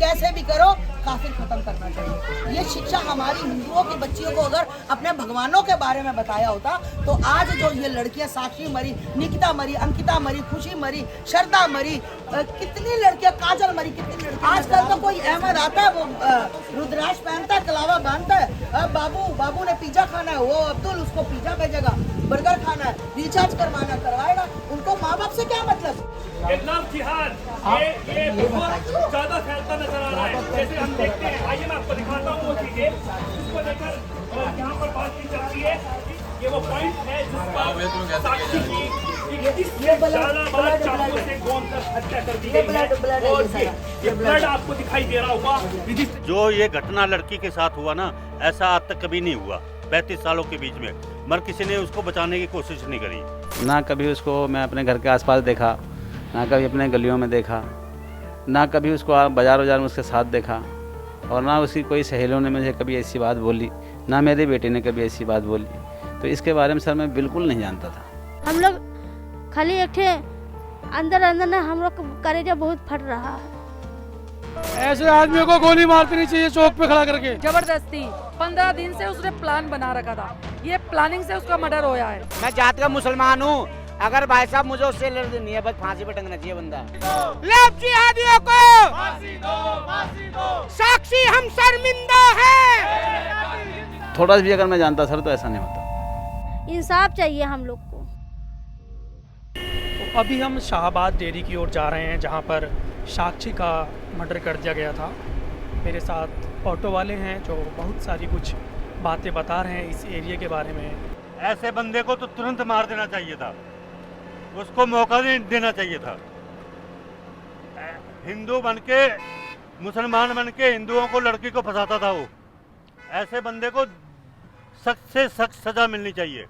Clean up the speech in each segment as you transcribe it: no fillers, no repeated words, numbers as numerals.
कैसे भी करो काफिर खत्म करना चाहिए। ये शिक्षा हमारी हिंदुओं की बच्चियों को अगर अपने भगवानों के बारे में बताया होता तो आज जो ये लड़कियां साक्षी मरी, निकिता मरी, अंकिता मरी, खुशी मरी, श्रद्धा मरी, कितनी लड़कियां, काजल मरी, कितनी लड़कियां। आजकल तो कोई अहमद आता है वो रुद्राक्ष पहनता है, कलावा बांधता है, बाबू ने पिज्जा खाना है, वो अब्दुल उसको पिज्जा भेजेगा, बर्गर खाना है, रिचार्ज करवाना करवाएगा। उनको माँ बाप से क्या मतलब। लव जिहाद ये बहुत ज्यादा फैलता नजर आ रहा है। जैसे हम देखते हैं, आइए मैं आपको दिखाता हूँ वो चीजें जिसको लेकर यहाँ पर बात की जा रही है। ये वो पॉइंट है जिस पर साक्षी की शालामार चाकू से गोंदकर हत्या कर दी गई है। और ये ब्लड आपको दिखाई दे रहा होगा। जो ये घटना लड़की के साथ हुआ ना, ऐसा आज तक कभी नहीं हुआ 35 सालों के बीच में, मगर किसी ने उसको बचाने की कोशिश नहीं करी। ना कभी उसको मैं अपने घर के आसपास देखा, ना कभी अपने गलियों में देखा, ना कभी उसको बाज़ार में उसके साथ देखा, और ना उसकी कोई सहेलियों ने मुझे कभी ऐसी बात बोली, ना मेरी बेटी ने कभी ऐसी बात बोली। तो इसके बारे में सर मैं बिल्कुल नहीं जानता था। हम लोग खाली एक थे अंदर ना हम लोग कलेजा बहुत फट रहा है। ऐसे आदमियों को गोली मार देनी चाहिए चौक पे खड़ा करके। जबरदस्ती 15 दिन से उसने प्लान बना रखा था, ये प्लानिंग से उसका मर्डर होया है। मैं जात का मुसलमान हूँ, अगर भाई साहब मुझे उससे लड़ नहीं है, बस फांसी पे टंगना चाहिए बंदा। लव जिहादियों को फांसी दो, फांसी दो। साक्षी हम शर्मिंदा हैं। थोड़ा भी अगर मैं जानता सर तो ऐसा नहीं होता। इंसाफ चाहिए हम लोग को। तो अभी हम शाहबाद डेयरी की ओर जा रहे हैं, जहाँ पर साक्षी का मर्डर कर दिया गया था। मेरे साथ ऑटो वाले हैं जो बहुत सारी कुछ बातें बता रहे हैं इस एरिया के बारे में। ऐसे बंदे को तो तुरंत मार देना चाहिए था, उसको मौका नहीं देना चाहिए था। हिंदू बनके, मुसलमान बनके हिंदुओं को, लड़की को फंसाता था वो। ऐसे बंदे को सख्त से सख्त सजा मिलनी चाहिए।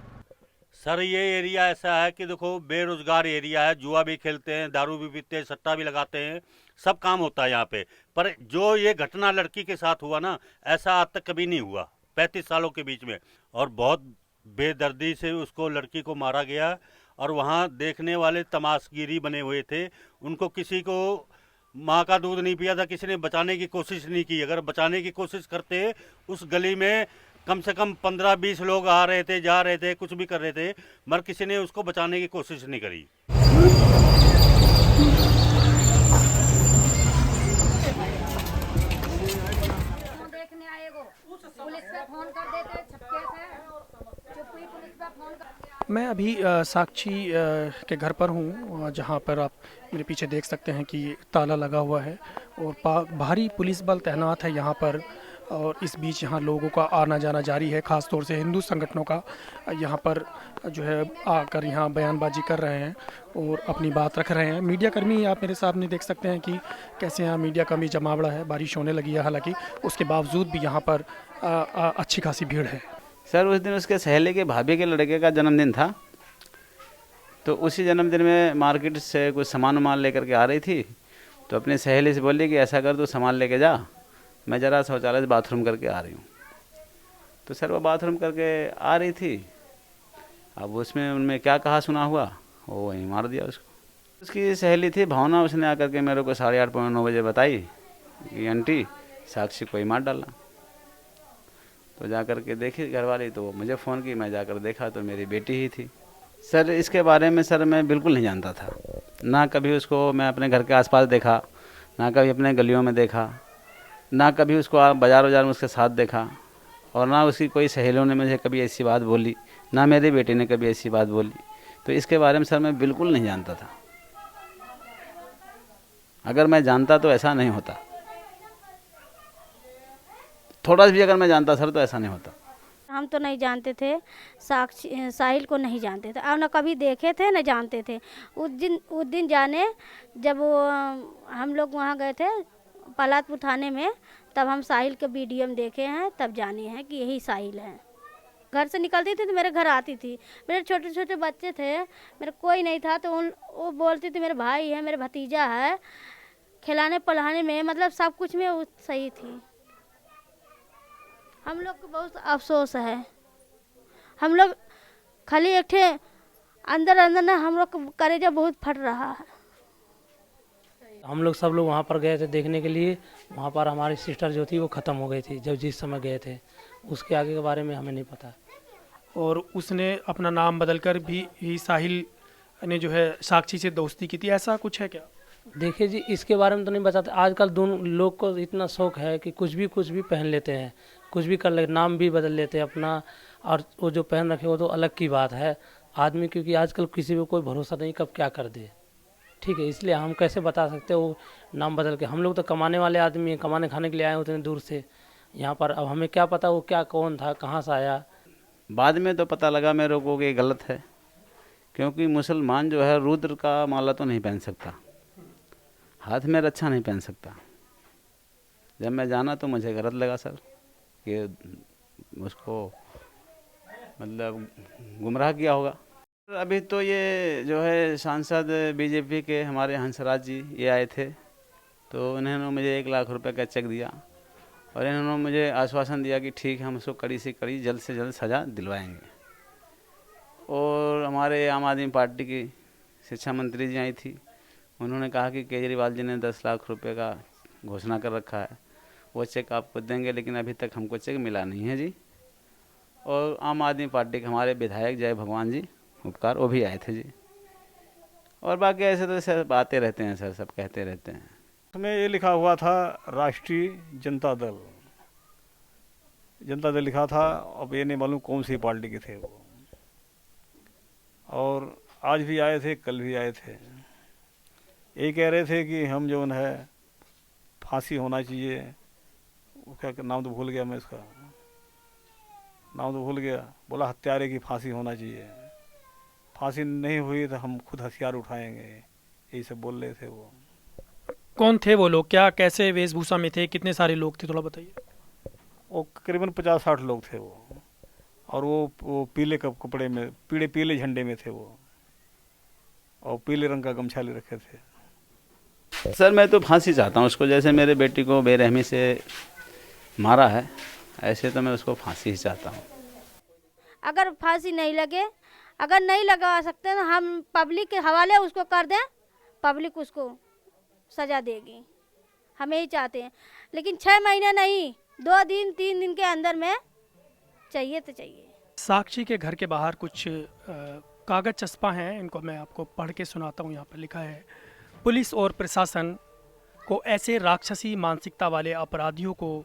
सर ये एरिया ऐसा है कि देखो बेरोजगार एरिया है, जुआ भी खेलते हैं, दारू भी पीते हैं, सट्टा भी लगाते हैं, सब काम होता है यहाँ पे। पर जो ये घटना लड़की के साथ हुआ ना, ऐसा आज तक कभी नहीं हुआ 35 सालों के बीच में। और बहुत बेदर्दी से उसको, लड़की को मारा गया। और वहाँ देखने वाले तमाशगिरी बने हुए थे, उनको किसी को माँ का दूध नहीं पिया था, किसी ने बचाने की कोशिश नहीं की। अगर बचाने की कोशिश करते, उस गली में कम से कम 15-20 लोग आ रहे थे, जा रहे थे, कुछ भी कर रहे थे, मगर किसी ने उसको बचाने की कोशिश नहीं करी। देखने आएगो पुलिस पे फोन कर देते, छपके से चुप हुई पुलिस पे फोन कर। मैं अभी साक्षी के घर पर हूँ, जहाँ पर आप मेरे पीछे देख सकते हैं कि ताला लगा हुआ है और भारी पुलिस बल तैनात है यहाँ पर। और इस बीच यहाँ लोगों का आना जाना जारी है, ख़ास तौर से हिंदू संगठनों का यहाँ पर जो है आकर यहाँ बयानबाजी कर रहे हैं और अपनी बात रख रहे हैं। मीडिया कर्मी आप मेरे सामने देख सकते हैं कि कैसे यहाँ मीडिया कर्मी जमावड़ा है। बारिश होने लगी है, हालांकि उसके बावजूद भी यहाँ पर अच्छी खासी भीड़ है। सर उस दिन उसके सहेली के भाभी के लड़के का जन्मदिन था, तो उसी जन्मदिन में मार्केट से कुछ सामान लेकर के आ रही थी, तो अपनी सहेली से बोली कि ऐसा कर, तू सामान लेके जा, मैं ज़रा शौचालय से बाथरूम करके आ रही हूँ। तो सर वो बाथरूम करके आ रही थी, अब उसमें उनमें क्या कहा सुना हुआ, वो वहीं मार दिया उसको। उसकी सहेली थी भावना, उसने आकर के मेरे को 8:30 पौने 9 बजे बताई कि आंटी साक्षी को ही मार डाला। तो जाकर के देखी घर वाली, तो मुझे फ़ोन की, मैं जाकर देखा तो मेरी बेटी ही थी। सर इसके बारे में सर मैं बिल्कुल नहीं जानता था, ना कभी उसको मैं अपने घर के आसपास देखा, ना कभी अपने गलियों में देखा, ना कभी उसको बाज़ार में उसके साथ देखा, और ना उसकी कोई सहेलियों ने मुझे कभी ऐसी बात बोली, ना मेरी बेटी ने कभी ऐसी बात बोली। तो इसके बारे में सर मैं बिल्कुल नहीं जानता था। अगर मैं जानता तो ऐसा नहीं होता, थोड़ा भी अगर मैं जानता सर तो ऐसा नहीं होता। हम तो नहीं जानते थे, साक्षी साहिल को नहीं जानते थे और न कभी देखे थे न जानते थे। उस दिन जाने जब वो हम लोग वहाँ गए थे पलातपुर थाने में, तब हम साहिल के वीडियो में देखे हैं, तब जाने हैं कि यही साहिल है। घर से निकलती थी तो मेरे घर आती थी, मेरे छोटे छोटे बच्चे थे, मेरे कोई नहीं था, तो वो बोलती थी मेरे भाई है, मेरे भतीजा है, खिलाने पिलाने में मतलब सब कुछ में वो सही थी। हम लोग को बहुत अफसोस है, हम लोग खाली एक थे अंदर ना हम लोग का कलेजा बहुत फट रहा है। हम लोग सब लोग वहाँ पर गए थे देखने के लिए। वहाँ पर हमारी सिस्टर जो थी वो ख़त्म हो गई थी जब जिस समय गए थे। उसके आगे के बारे में हमें नहीं पता। और उसने अपना नाम बदलकर भी साहिल ने जो है साक्षी से दोस्ती की थी, ऐसा कुछ है क्या? देखिए जी, इसके बारे में तो नहीं बताते। आजकल दोनों लोग को इतना शौक है कि कुछ भी पहन लेते हैं, कुछ भी कर ले, नाम भी बदल लेते हैं अपना। और वो जो पहन रखे वो तो अलग की बात है आदमी, क्योंकि आजकल किसी पे कोई भरोसा नहीं कब क्या कर दे। ठीक है, इसलिए हम कैसे बता सकते वो नाम बदल के। हम लोग तो कमाने वाले आदमी हैं, कमाने खाने के लिए आए उतने दूर से यहाँ पर। अब हमें क्या पता वो क्या कौन था, कहाँ से आया। बाद में तो पता लगा मेरे को कि ये गलत है, क्योंकि मुसलमान जो है रुद्र का माला तो नहीं पहन सकता, हाथ में रक्षा नहीं पहन सकता। जब मैं जाना तो मुझे गलत लगा सर कि उसको मतलब गुमराह किया होगा। अभी तो ये जो है सांसद बीजेपी के हमारे हंसराज जी ये आए थे, तो इन्होंने मुझे 1 लाख रुपए का चेक दिया और इन्होंने मुझे आश्वासन दिया कि ठीक है हम उसको कड़ी से कड़ी जल्द से जल्द सज़ा दिलवाएंगे। और हमारे आम आदमी पार्टी की शिक्षा मंत्री जी आई थी, उन्होंने कहा कि केजरीवाल जी ने 10 लाख रुपए का घोषणा कर रखा है, वो चेक आपको देंगे, लेकिन अभी तक हमको चेक मिला नहीं है जी। और आम आदमी पार्टी के हमारे विधायक जय भगवान जी उपकार वो भी आए थे जी। और बाकी ऐसे तो सर बातें रहते हैं सर, सब कहते रहते हैं। उसमें ये लिखा हुआ था राष्ट्रीय जनता दल, जनता दल लिखा था। अब ये नहीं मालूम कौन सी पार्टी के थे वो। और आज भी आए थे, कल भी आए थे, ये कह रहे थे कि हम जो है फांसी होना चाहिए। वो क्या नाम तो भूल गया मैं, इसका नाम तो भूल गया। बोला हत्यारे की फांसी होना चाहिए, फांसी नहीं हुई तो हम खुद हथियार उठाएंगे, यही सब बोल रहे थे वो। कौन थे वो लोग, क्या कैसे वेशभूषा में थे, कितने सारे लोग थे, थोड़ा बताइए। वो करीबन 50-60 लोग थे वो। और वो पीले कपड़े में, पीले झंडे में थे वो, और पीले रंग का गमछा ले रखे थे। सर मैं तो फांसी चाहता हूँ उसको, जैसे मेरे बेटी को बेरहमी से मारा है ऐसे तो मैं उसको फांसी ही चाहता हूँ। अगर फांसी नहीं लगे, अगर नहीं लगा सकते तो हम पब्लिक के हवाले उसको कर दें, पब्लिक उसको सज़ा देगी, हम यही चाहते हैं। लेकिन 6 महीने नहीं, 2 दिन 3 दिन के अंदर में चाहिए तो चाहिए। साक्षी के घर के बाहर कुछ कागज चस्पा हैं, इनको मैं आपको पढ़ के सुनाता हूँ। यहाँ पर लिखा है, पुलिस और प्रशासन को ऐसे राक्षसी मानसिकता वाले अपराधियों को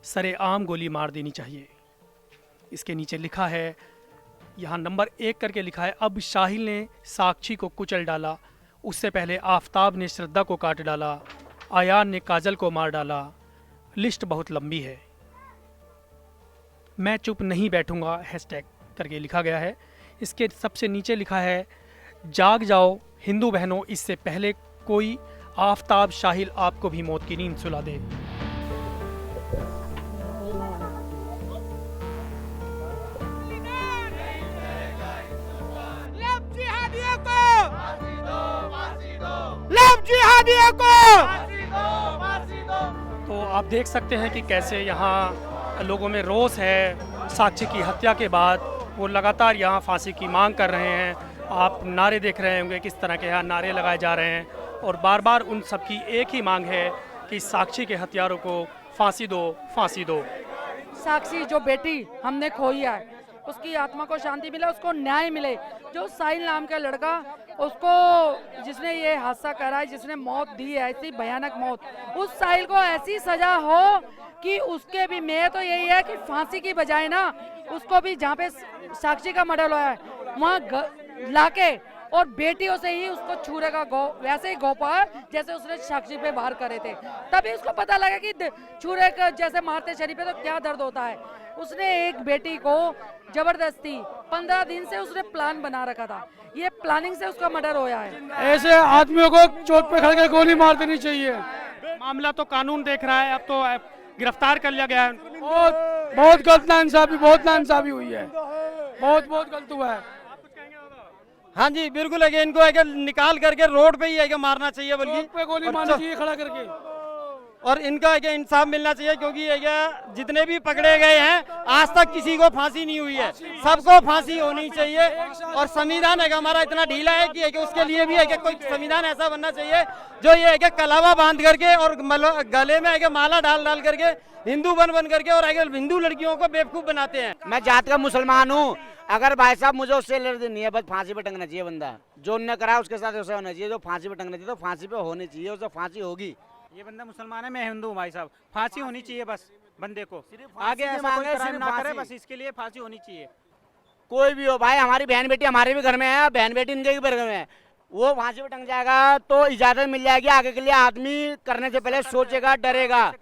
सरेआम गोली मार देनी चाहिए। इसके नीचे लिखा है, यहाँ नंबर 1 करके लिखा है, अब साहिल ने साक्षी को कुचल डाला, उससे पहले आफताब ने श्रद्धा को काट डाला, आयान ने काजल को मार डाला, लिस्ट बहुत लंबी है, मैं चुप नहीं बैठूंगा हैशटैग करके लिखा गया है। इसके सबसे नीचे लिखा है, जाग जाओ हिंदू बहनों, इससे पहले कोई आफताब साहिल आपको भी मौत की नींद सुला दे। तो आप देख सकते हैं कि कैसे यहाँ लोगों में रोष है। साक्षी की हत्या के बाद वो लगातार यहाँ फांसी की मांग कर रहे हैं। आप नारे देख रहे होंगे किस तरह के यहाँ नारे लगाए जा रहे हैं, और बार बार उन सबकी एक ही मांग है कि साक्षी के हत्यारों को फांसी दो, फांसी दो। साक्षी जो बेटी हमने खोई है, उसकी आत्मा को शांति मिले, उसको न्याय मिले। जो साहिल नाम का लड़का, उसको जिसने ये हादसा करा है, जिसने मौत दी है, ऐसी भयानक मौत, उस साहिल को ऐसी सजा हो कि उसके भी, मैं तो यही है कि फांसी की बजाय ना उसको भी जहाँ पे साक्षी का मर्डर हुआ है वहाँ लाके और बेटियों से ही उसको छुरे का गौ वैसे ही गोपा जैसे उसने साक्षी पे वार करे थे, तभी उसको पता लगा कि छुरे का जैसे मारते शरीर पे तो क्या दर्द होता है। उसने एक बेटी को जबरदस्ती 15 दिन से उसने प्लान बना रखा था, ये प्लानिंग से उसका मर्डर होया है। ऐसे आदमियों को चौक पे खड़ के गोली मार देनी चाहिए। मामला तो कानून देख रहा है, अब तो गिरफ्तार कर लिया गया है। बहुत गलत नाइंसाफी हुई है, बहुत गलत हुआ है। हाँ जी बिल्कुल है, इनको है निकाल करके रोड पे ही है मारना चाहिए, बल्कि पे गोली मारनी चाहिए खड़ा करके। और इनका एक इंसाफ मिलना चाहिए, क्योंकि जितने भी पकड़े गए हैं आज तक किसी को फांसी नहीं हुई है, सबको फांसी होनी चाहिए। और संविधान है हमारा इतना ढीला है कि उसके लिए भी है कि कोई संविधान ऐसा बनना चाहिए जो ये है कि कलावा बांध करके और गले में है कि माला डाल करके हिंदू बन करके और हिंदू लड़कियों को बेवकूफ बनाते हैं। मैं जात का मुसलमान हूँ, अगर भाई साहब मुझे उससे एलर्जी नहीं है, बस फांसी पे टंगना चाहिए बंदा, जो उन्होंने करा उसके साथ वैसा होना चाहिए, जो फांसी पे टंगना चाहिए तो फांसी पे होनी चाहिए, उससे फांसी होगी। ये बंदा मुसलमान है, मैं हिंदू हूँ भाई साहब, फांसी होनी चाहिए बस बंदे को, आगे ऐसा कोई क्राइम ना करे, बस इसके लिए फांसी होनी चाहिए। कोई भी हो भाई, हमारी बहन बेटी हमारे भी घर में है, बहन बेटी इनके भी घर में है, वो फांसी पे टंग जाएगा तो इजाजत मिल जाएगी। आगे के लिए आदमी करने से पहले सोचेगा, डरेगा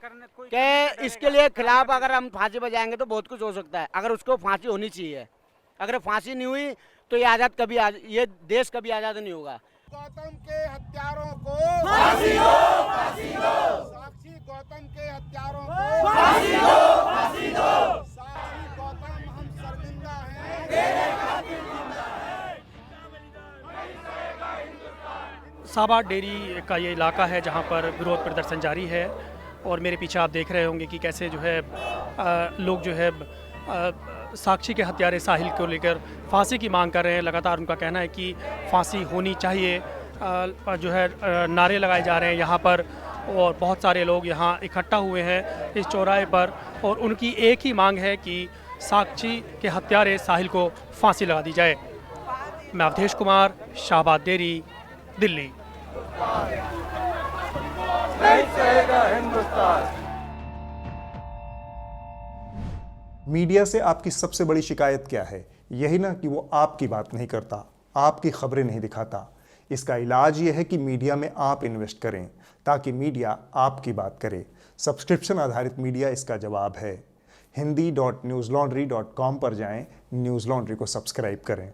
कि इसके लिए खिलाफ अगर हम फांसी पे जाएंगे तो बहुत कुछ हो सकता है। अगर उसको फांसी होनी चाहिए, अगर फांसी नहीं हुई तो ये देश कभी आजाद नहीं होगा। गौतम के हत्यारों को फांसी दो, फांसी दो। साक्षी गौतम के हत्यारों को फांसी दो, फांसी दो। साक्षी गौतम हम शर्मिंदा हैं, तेरे कातिल जिंदा है। साबा डेयरी का ये इलाका है जहाँ पर विरोध प्रदर्शन जारी है, और मेरे पीछे आप देख रहे होंगे कि कैसे जो है लोग जो है साक्षी के हत्यारे साहिल को लेकर फांसी की मांग कर रहे हैं। लगातार उनका कहना है कि फांसी होनी चाहिए, जो है नारे लगाए जा रहे हैं यहाँ पर, और बहुत सारे लोग यहाँ इकट्ठा हुए हैं इस चौराहे पर, और उनकी एक ही मांग है कि साक्षी के हत्यारे साहिल को फांसी लगा दी जाए। मैं अवधेश कुमार, शाहबाद डेयरी, दिल्ली। मीडिया से आपकी सबसे बड़ी शिकायत क्या है? यही ना कि वो आपकी बात नहीं करता, आपकी खबरें नहीं दिखाता। इसका इलाज ये है कि मीडिया में आप इन्वेस्ट करें ताकि मीडिया आपकी बात करे। सब्सक्रिप्शन आधारित मीडिया इसका जवाब है। hindi.newslaundry.com पर जाएं, न्यूज़ लॉन्ड्री को सब्सक्राइब करें।